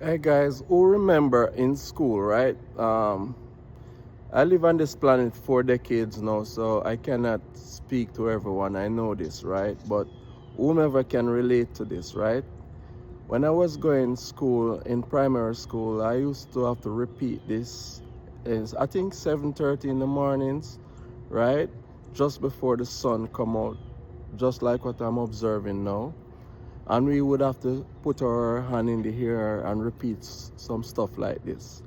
Hey guys, who remember in school, right? I live on this planet 4 decades now, so I cannot speak to everyone. I know this, right? But whomever can relate to this, right? When I was going school in primary school, I used to have to repeat this. It's, I think 7:30 in the mornings, right? Just before the sun come out, just like what I'm observing now. And we would have to put our hand in the air and repeat some stuff like this.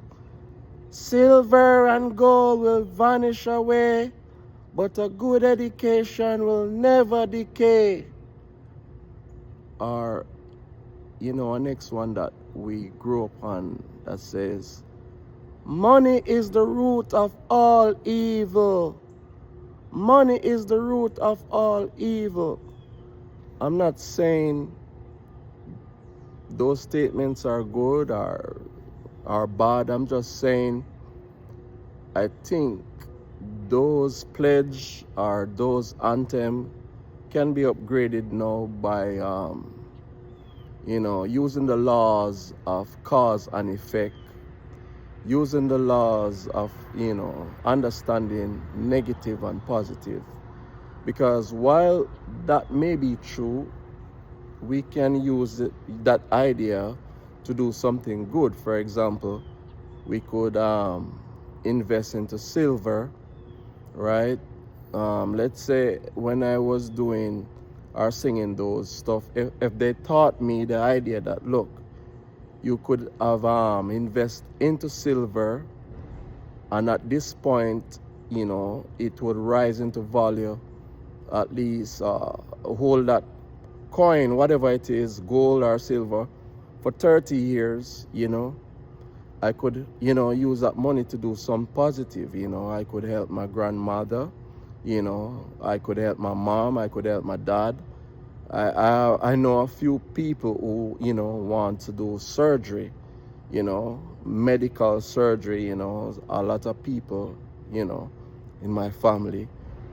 Silver and gold will vanish away, but a good education will never decay. Or, a next one that we grew up on that says, money is the root of all evil. Money is the root of all evil. I'm not saying those statements are good or bad. I'm just saying I think those pledge or those anthem can be upgraded now by using the laws of cause and effect, using the laws of understanding negative and positive. Because while that may be true, we can use that idea to do something good. For example, we could invest into silver, right? Let's say when I was doing or singing those stuff, if they taught me the idea that, look, you could have invest into silver, and at this point, it would rise into value, at least hold that coin, whatever it is, gold or silver, for 30 years, I could, use that money to do some positive. I could help my grandmother, I could help my mom, I could help my dad. I know a few people who, want to do surgery, medical surgery, a lot of people, you know, in my family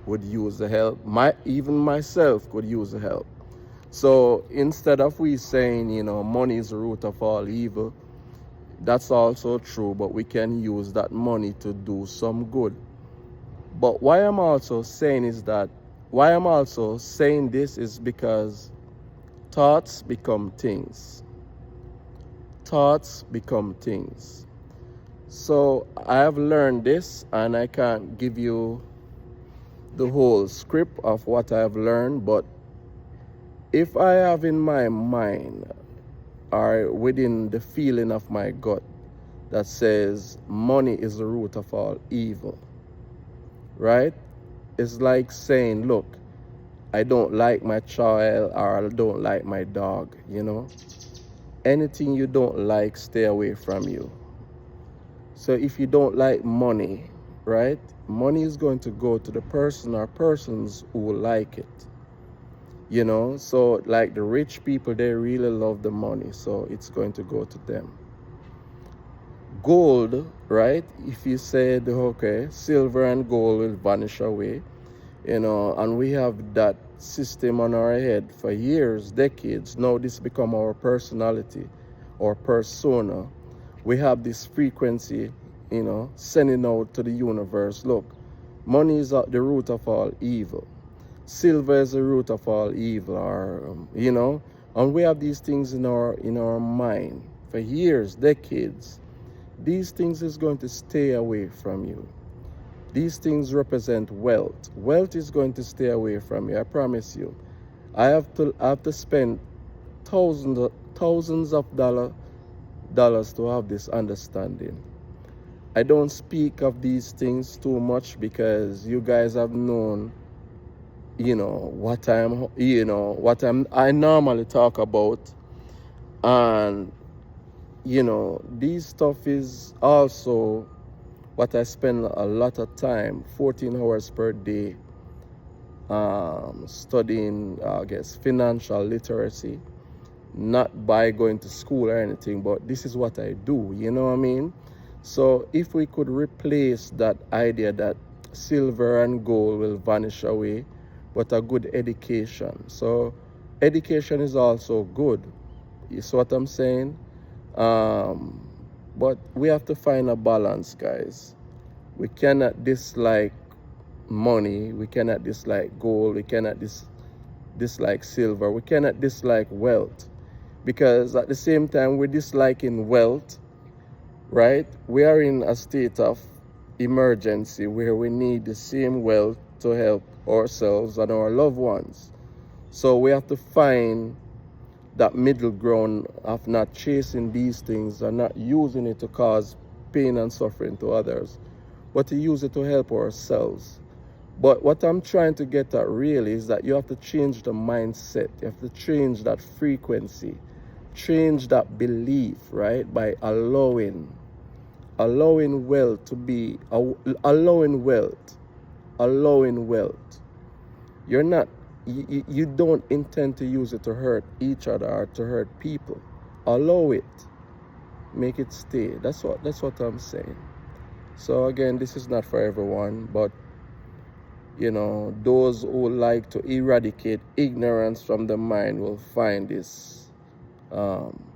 would use the help. Even myself could use the help. So instead of we saying, money is the root of all evil, that's also true, but we can use that money to do some good. But why I'm also saying this is because thoughts become things. Thoughts become things. So I have learned this, and I can't give you the whole script of what I have learned, but if I have in my mind or within the feeling of my gut that says money is the root of all evil, right? It's like saying, look, I don't like my child or I don't like my dog. Anything you don't like, stay away from you. So if you don't like money, right? Money is going to go to the person or persons who will like it. So like the rich people, they really love the money, so it's going to go to them. Gold, right? If you said, okay, silver and gold will vanish away, and we have that system on our head for years, decades. Now this become our personality or persona. We have this frequency, sending out to the universe. Look, money is the root of all evil. Silver is the root of all evil, or and we have these things in our mind for years, decades. These things is going to stay away from you. These things represent wealth. Wealth is going to stay away from you. I promise you. I have to spend thousands of dollars to have this understanding. I don't speak of these things too much because you guys have known, I normally talk about, and these stuff is also what I spend a lot of time, 14 hours per day, studying, I guess, financial literacy, not by going to school or anything, but this is what I do, you know what I mean? So if we could replace that idea that silver and gold will vanish away, but a good education. So education is also good. You see what I'm saying? Um, but we have to find a balance, guys. We cannot dislike money. We cannot dislike gold. We cannot dislike silver. We cannot dislike wealth. Because at the same time, we're disliking wealth, right? We are in a state of emergency where we need the same wealth to help ourselves and our loved ones. So we have to find that middle ground of not chasing these things and not using it to cause pain and suffering to others, but to use it to help ourselves. But what I'm trying to get at really is that you have to change the mindset. You have to change that frequency, change that belief, right? By allowing wealth to be, allowing wealth. You're not, you don't intend to use it to hurt each other or to hurt people. Allow it, make it stay. That's what I'm saying. So again, this is not for everyone, but you know, those who like to eradicate ignorance from the mind will find this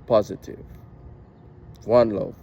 positive. One love.